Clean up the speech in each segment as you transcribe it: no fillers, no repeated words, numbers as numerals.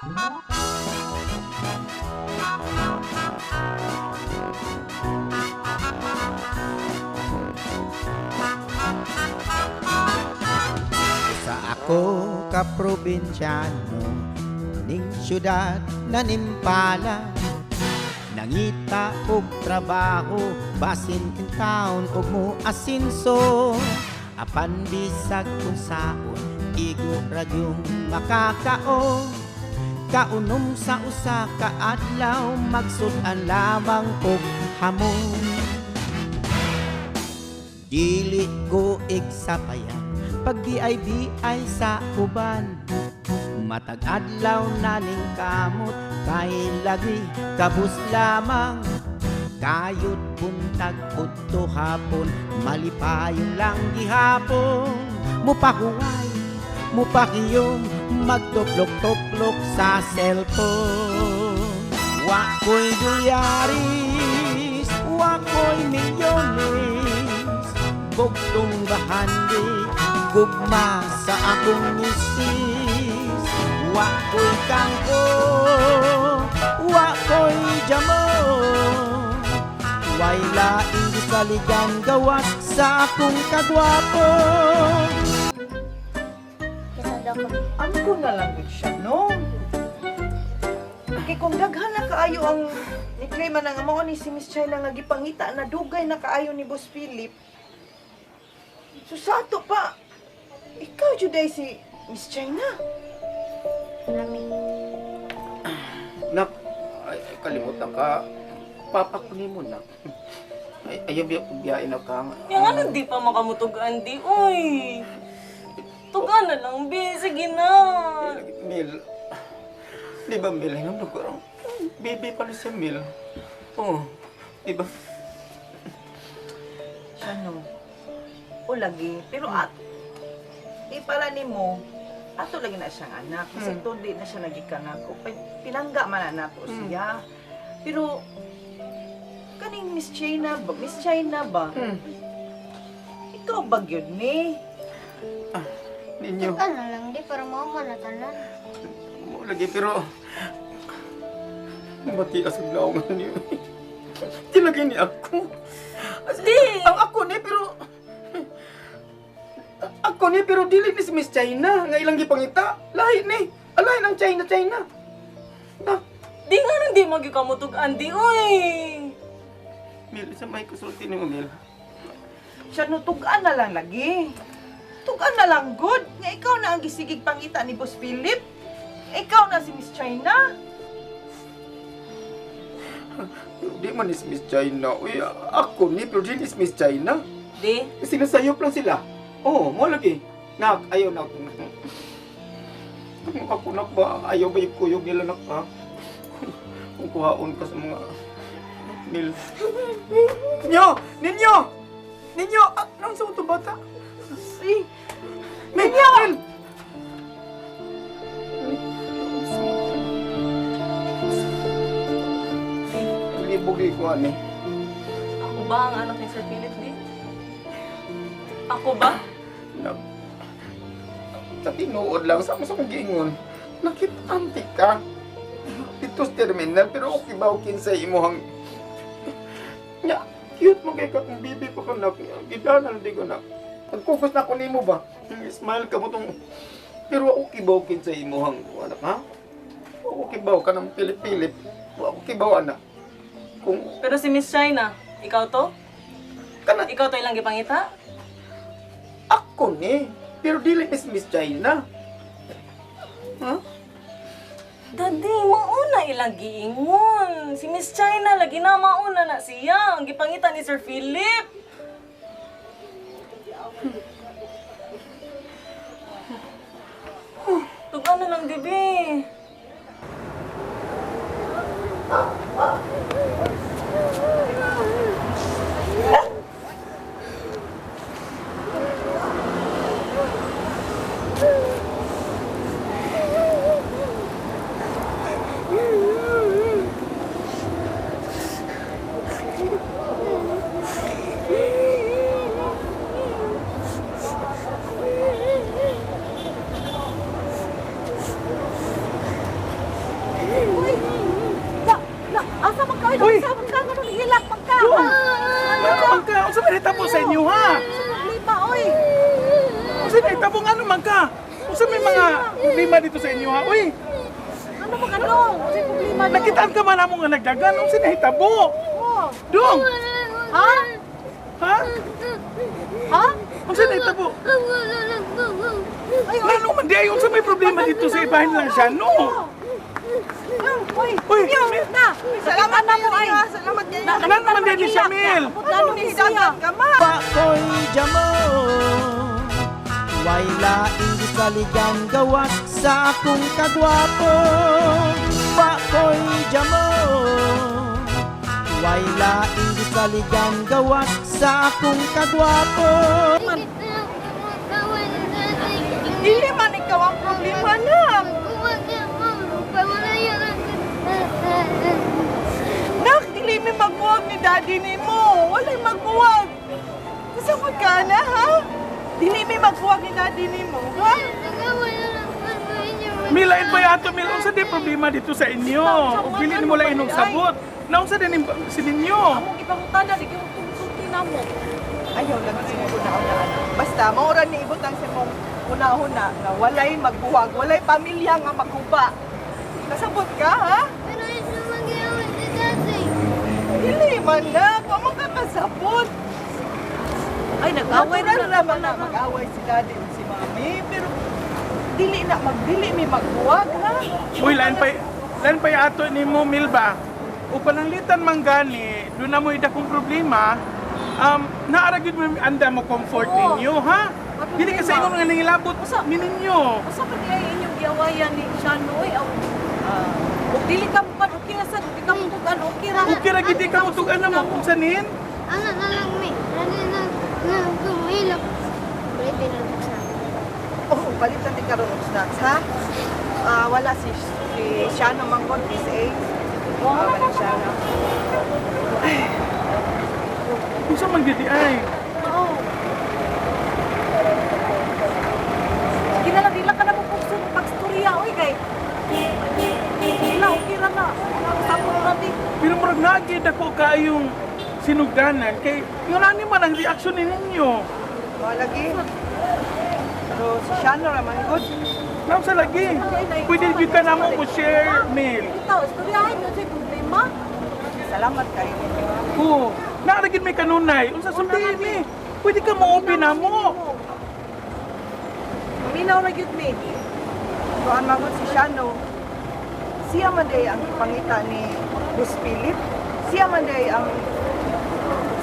Sa ako ka probinsyano ning syudad na nimpala, nangita og trabaho basin in town og mo asinso, apan bisag kung saon igo radyong makakaon, kaunom sa usa ka adlaw magsudan lamang og hamon. Dili ko igsapayan pag BIBI sa uban, matag adlaw na ning kamot kay lagi kabus lamang, kayod buntag udto hapon malipayong lang gihapon, mupahuway mupakiyom magtuplok-tuplok sa cellphone. Wa ko'y dolyaris, wa ko'y milyones, bugtong bahandi gugma sa akong misis. Wa ko'y kangko, wa ko'y jamo, way laing gisaligan gawas sa akong kagwapo. Ano ko na lang din siya, no? Kaya kung daghan na kaayo ang ni-claim na nga mo ni si Miss China nga gipangita na dugay na kaayo ni Boss Philip. So sa ato pa, ikaw juday si Miss China. Nak, ay kalimutan ka. Papa ko ni mo, nak. Ayaw biyain na ka. Yang ano di pa makamutugaan di, uy. Tugan na lang, Bi. Sige na. Mil. Di ba, Mil? Hinam ko rin. Baby pala siya, Mil. Oo. Di ba? Siya no. O lagi. Pero di pala ni mo, ato lagi na siyang anak. Kasi tundi na siya nagikanak. O pinangga man na nato siya. Pero, kaning Miss China ba? Ikaw ba yun ni? Ninyo. Ano lang di, para mo na tanan. Mo lagi, pero... Matias ang laungan niyo. Tilagay ni ako. Di! Ang ako ni, pero... Ako ni, pero dili ni si Miss China. Nga ilang gipangita. Lahi ni. Alahin ang China. Na. Di nga nang di magikamutugaan di, uy. Mil, isa may kusulti ni mo, Mil. Siya no, tugaan na lang lagi. Tugaan na lang good. Nga ikaw na ang gisigig pangita ni Boss Philip. Ikaw na si Miss China. Di man ni si Miss China. Uy, ako ni, pero di ni si Miss China. Di? Sinasayop lang sila. Oo, mo lagi. Nak, ayaw na ako. Ako nak ba, ayaw ba yung kuyog nila nak pa? Kung kuhaon ka sa mga... Mil. Ninyo! Anong sa ito bata? Si, Mil! Libog-libog ko, ani. Ako ba ang anak ni Sir Philip, di? Ako ba? Sa tinuod lang, sa kong giingon, nakit-antik ka. Dito sa terminal, pero okay ba okay sa imuhang... Nya, cute mo kay ka kung bibi pa ka na. Gidanal di ko na. Nagkukos na ko ni mo ba? Smile ka mo tong... Pero okay ba okay sa imuhang anak, ha? Okay ba ka ng Pilip-Pilip? Okay ba, anak? Kung... Pero si Miss China, ikaw to? Kana... Ikaw to ilang gipangita? Ako ni. Pero dili is Miss China. Ha? Daddy, mauna ilang giingon. Si Miss China, lagi na mauna na siya. Ang gipangita ni Sir Philip. Tugan na lang, Bibi. Uy! Sabon ka, ganun, hilak man ka. Doon! Ano man ka? Unsa may hitabo sa inyo, ha? Problema, oy. Unsa may hitabo nga ano man ka? Unsa may mga problema dito sa inyo, ha? Uy! Ano ba ano? Kasi problema no. Nakitaan ka man namo nga nagdagan. Unsa may hitabo? Oh. Dong! Ha? Ha? Ha? Unsa may hitabo? Ay, oy. Lalo man di ay unsa may problema dito sa ibahin lang siya, no? Oy. Uy! Na. Salamat na mo ay. Salamat kayo. Ano naman din ni Shamil? Ano ni siya? Pakoy jamo Way laing gisaligan gawas sa akong kagwapo Pakoy jamo Way laing gisaligan gawas sa akong kagwapo Dili man ikaw ang problema na. Nak, dili mi magbuwag ni daddy nimo. Walay magbuwag. Kasama ka na, ha? Dili mi magbuwag ni daddy nimo, ha? Milain pa yato, Mil. Unsa di problema dito sa inyo? Ug pili nimo lang inog sabot. Naunsa din si ninyo? Among ipangutan na di gyud tungtunti namo. Ayaw lang siguro na una. Basta, maura ni ibutang sa mong una-una na walay magbuwag, walay pamilya nga magkuba. Kasabot ka, ha? Dili man na, kung mo ka kasabot. Ay, nag-away na naman na mag-away si daddy at si mami, pero dili mi magbuwag, ha? Uy, lan pa yato nimo, Mil ba? O pananglitan man gani, doon na mo idakong problema, naaragid mo anda mo comfort ninyo, ha? Dili ka sa inyo nga nangilabot ninyo. Usa pa kaya inyong giawayan ni Shano oy. Ug dili ka mo pan okay na sad, di ka mo tugan okay ra. Okay ra gid ka mo tugan na mo kung sanin. Anak na lang, may. Na tumilap. Pwede na lang sa Oh, palitan din karon og snacks, ha? Wala si Shano Mangkon, PSA. Wala siya na. Unsa man gid ay? Oo. Sige na lang, dila ka na mo pagstorya oy kay. Dila okay ra na. Sapon ra di. Pero murag nagid ako kayong sinugdanan kay yun ani man ang reaksyon ninyo. Wala lagi. Pero si Shano raman good. Naunsa lagi? Pwede gyud ka namo mo share, Mil. Ito, istoryahan mo sa problema. Salamat kayo. Oo. Naaragid may kanunay. Unsa sundin ni? Pwede ka mo open na mo. Minaw na gyud mi. Kuan mangon si Shano. Siya man day ang pangita ni Boss Philip. Siya man day ang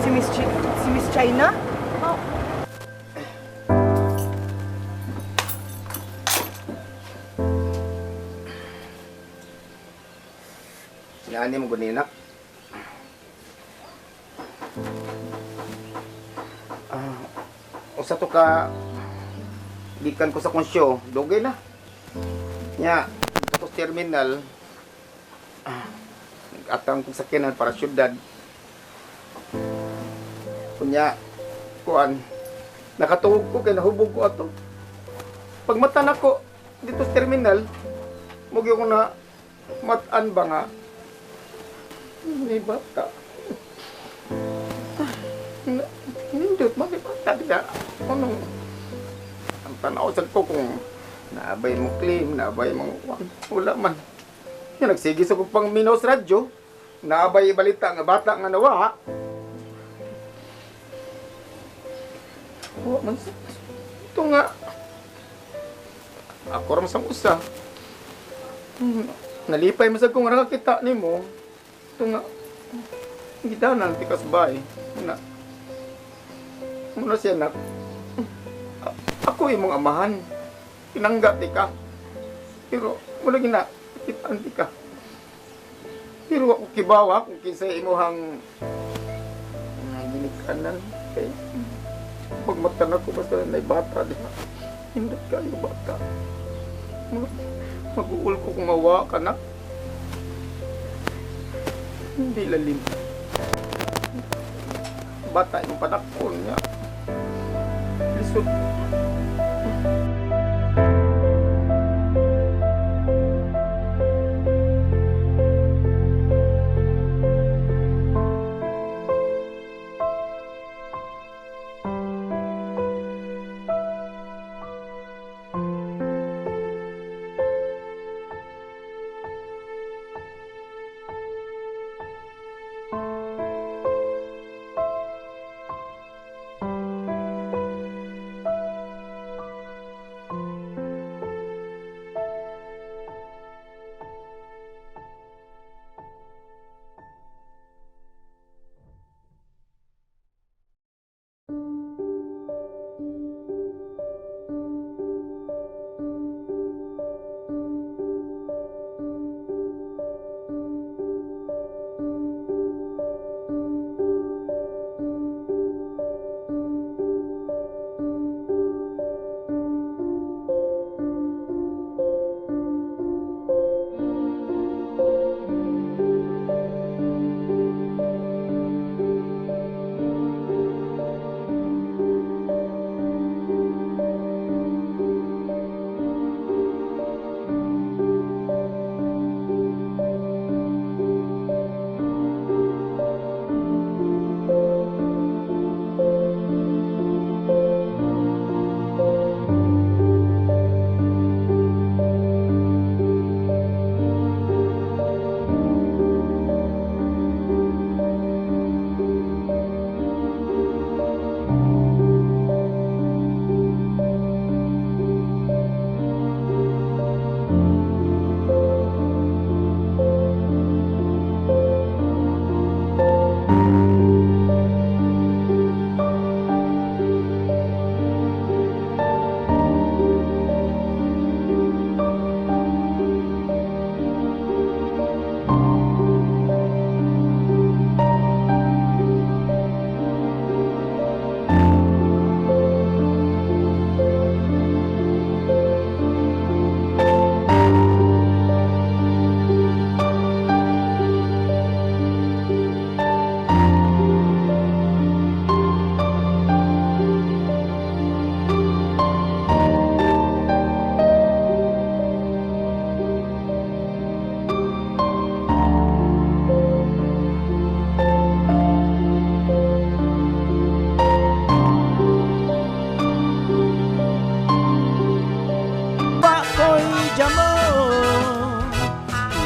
si Miss China. Sinani mo guninak. Usa to ka gikan ko sa konsyo, dugay na. Nya, tapos terminal, nag-atang kong sakyanan para syudad. Kunya, kuan, nakatuhog ko kay nahubog ko ato. Pag mata na ko dito sa terminal, mugi ko na matan ba nga. May bata. Hindot, may bata diya. Anong, ang tanaw sa ko kung naabay mo claim, naabay mo, wala man. Yan, nagsigi sa kong pang Minos radyo, naabay balita nga bata nga nawa. Wala man, ito nga, ako ram sang usa. Nalipay masag kung nakakita ni mo. Ito nga, gita na tikas bay. Muna siya nak. Ako imong amahan. Pinanggap di ka. Pero mula gina, kitaan di ka. Pero ako kibawa kung kinsa imuhang ginikanan. Kaya pagmatan ako basta na bata di ba? Hindot kayo bata. Mag-uul ko kung awa ka na. Hindi lalim. Bata yung panakon niya. Lisod.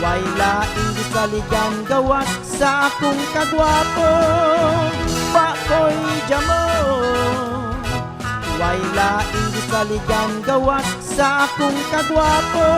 Way laing gisaligan gawas sa akong kagwapo. Pakoy jamo. Way laing gisaligan gawas sa akong kagwapo.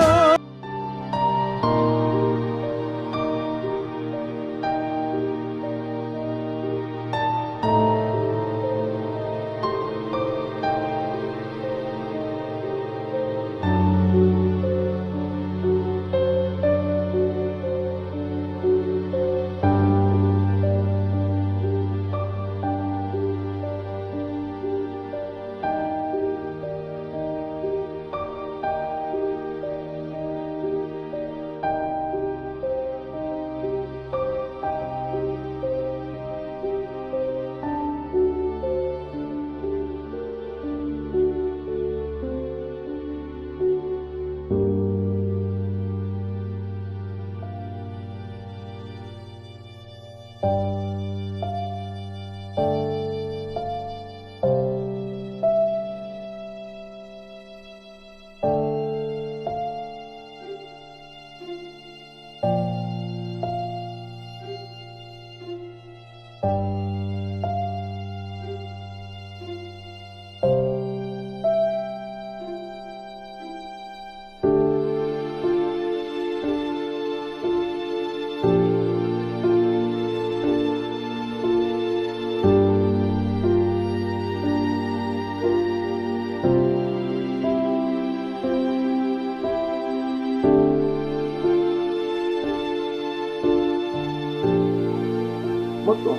Moto.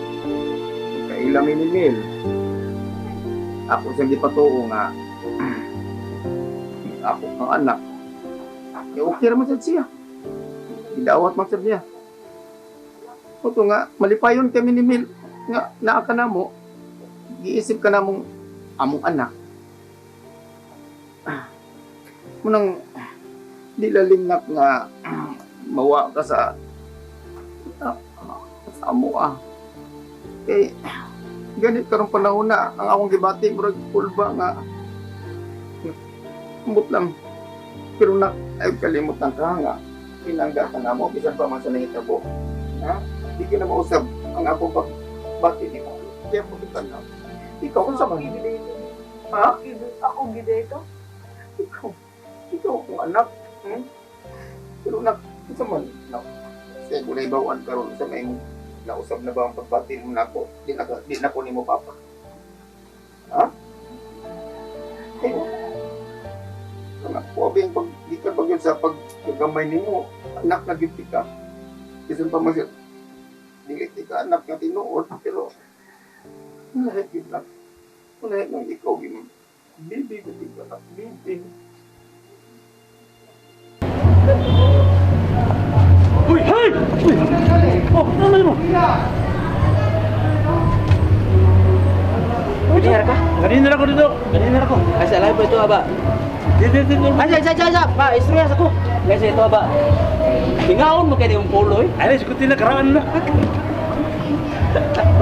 Kailamin ni Mil. Ako siyang gipatuo nga. Ako ang anak. Okay naman siya. Idawat man niya. Moto nga, malipayon kami ni Mil. Nga, naa ka na mo. Giisip ka na mong among anak. Munang dilalingnak nga mawa ka sa amo kay ganit karong panahon na ang akong gibati murag pulba nga ambot lang pero na ay kalimutan ka nga pinangga ka na mo bisan pa man sa nahitabo ha di ka na mausab ang akong pagbati ni mo kaya mo kita na ikaw kung sa mga ha Ako gide ito. ikaw kung anak pero na sa man na kaya kung naibawaan karon sa may nausap na ba ang pagbati mo na ako? Di na ko ni mo papa. Ha? Ayun. Anak ko, abing pag di ka pag yun sa paggamay ni mo, anak na giti ka. Kisan pa masya, di ka anak na tinuod, pero lahit yun lang. Lahit ng ikaw, bibi, giti ka, bibi. Uy! Hey! Uy! Oh, ano mo? Kanina ka? Kanina ako dito. Kanina ako. Ay, sa live ito, aba. Dito. Ay, pa, istruyas ako. Kasi ito, aba. Tingaon mo kayo yung polo, eh. Ay, sikutin na karaan na.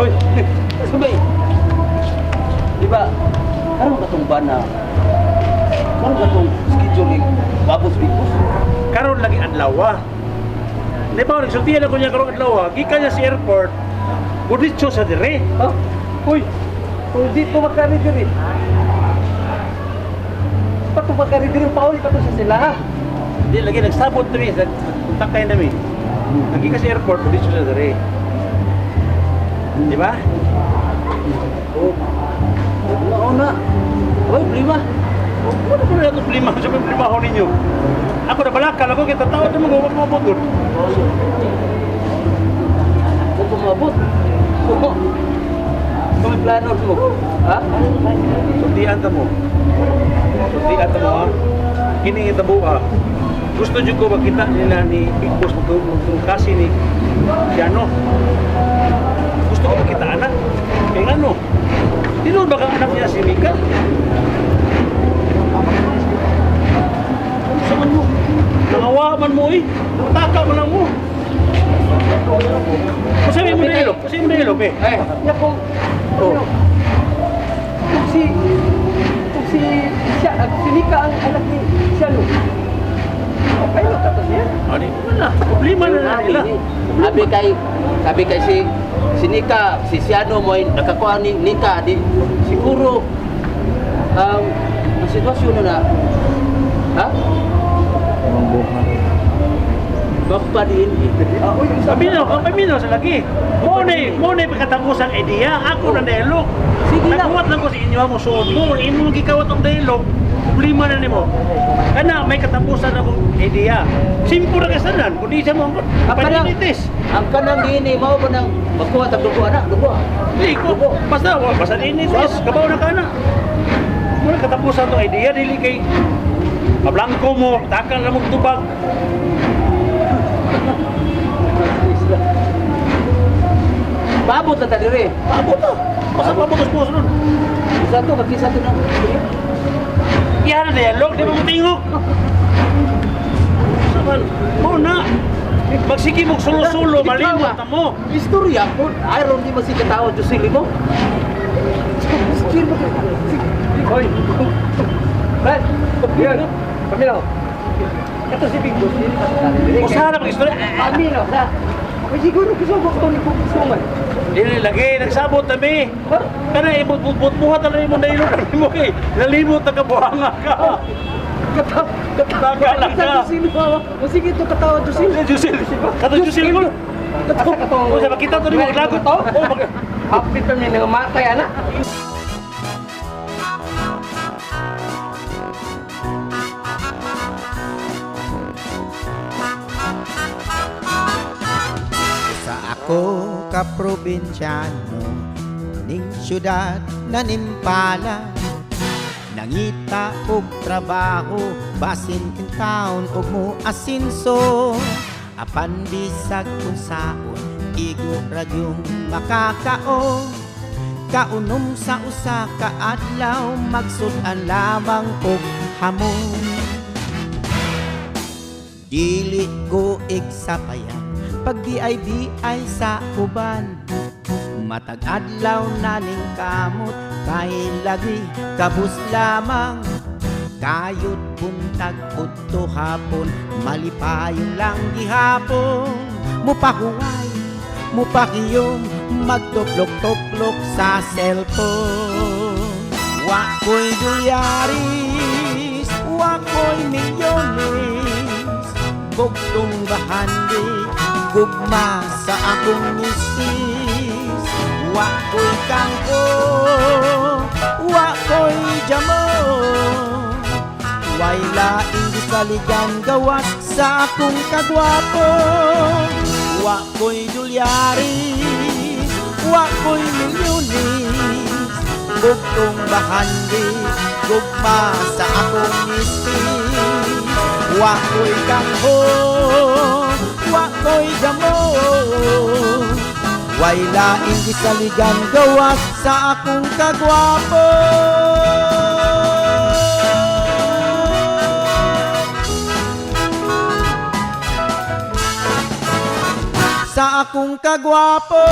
Uy! Sabay. Di ba, karoon ka itong ban na, karoon ka itong schedule yung babos-bigos. Karon lagi adlaw. Di ba, nagsultihan ako niya karong adlaw. Gikan niya sa airport. Buditso sa dire. Ha? Uy, kung dito magkari diri. Pato magkari diri, pauli pa to sa sila, ha? Di lagi nagsabot kami sa kontakay namin. Lagi ka sa airport, buditso sa dire. Di ba? Oh, una. Uy, prima. Ano ko na ito problema? Sa may problema ko ninyo? Ako na balakal ako, kita tao na mag-umabot doon. Kung kumabot. Oo. Kung may plano mo. Ha? Sundian ta mo. Sundian ta mo, ha? Kining itabo, ha? Gusto nyo ko makita nila ni Big Boss magkasi ni Piano. Gusto ko makita anak. Kaya ano? Di noon baka anak niya si Mika? Saman mo. Nangawa man mo, eh. Taka mo lang mo. Pasabi mo na ilog. Pasabi mo na ilog, eh. Ay, Yako, Oh. kung si Mika ang anak ni Shano. Ay, nagtatas niya. Ano yun na? problema na nila. Sabi kay si Nika, si Siano mo nakakuha ni Nika di siguro ang sitwasyon na ha? Bakit din? Paminaw sa lagi. Muna pagkatapos ang idea, ako na dialog. Sige lang. Nagkuwat lang ko sa inyo mo suod mo, imo gikawat ang dialog. Problema na nimo. Kana may katapusan akong idea. Simple na kasanan, kundi siya mo ang paninitis. Ang kanang gini mao ba nang magkuha tag dugo anak, dugo. Hindi ko, basta initis, kabaw na kana. Muna katapusan tong idea, dili kay mablangko mo, takal na mong tubag. Paabot na ta dire. Paabot na. Basta pabutos mo sunod. Kisa to na. Yan na dialog, di ba mo tingog? Saban, muna. Magsige mo sulo-sulo, malimot na mo. Istorya ko, ayron di man si katawo Josili mo. Hoy. Brad, yan. Pamilo. Ito si Big Boss, dili pa Usaha na mag-istorya. Pamilo, na. Ay, siguro gusto mo ko ni Kukusuman. Dili lagi, nagsabot na mi. Kana ibut-but buhat na mo na ilog mo kay. Nalimot na kabuhanga ka. Katawa ka. Sige to katawa Josili. Kato Jusil ko. O sa makita to nimo lagot to. Hapit pa mi nang matay ana. Sa ako ka probinsyano, ning syudad na nimpala, nangita og trabaho, basin in town og mo asinso. Apan bisag kung saon, igo radyong makakaon. Kaunom sa usa ka adlaw, magsudan lamang og hamon. Dili ko igsapayan pag di ay sa uban. Matag adlaw naning kamot, kay lagi kabus lamang. Kayod buntag udto hapon, malipayong lang gihapon. Mupahuway, mupakiyom, magtuplok-tuplok sa cellphone. Wako'y dolyaris, wako'y milyones, bugtong bahandi, gugma sa akong misis. Wako'y kangko, wako'y jamon, way laing gisaligan gawas sa akong kagwapo. Wako'y dolyaris, wako'y milyones, bugtong bahandi, gugma sa akong misis. Wako'y kangko, wako'y jamon, way laing gisaligan gawas sa akong kagwapo. Sa akong kagwapo.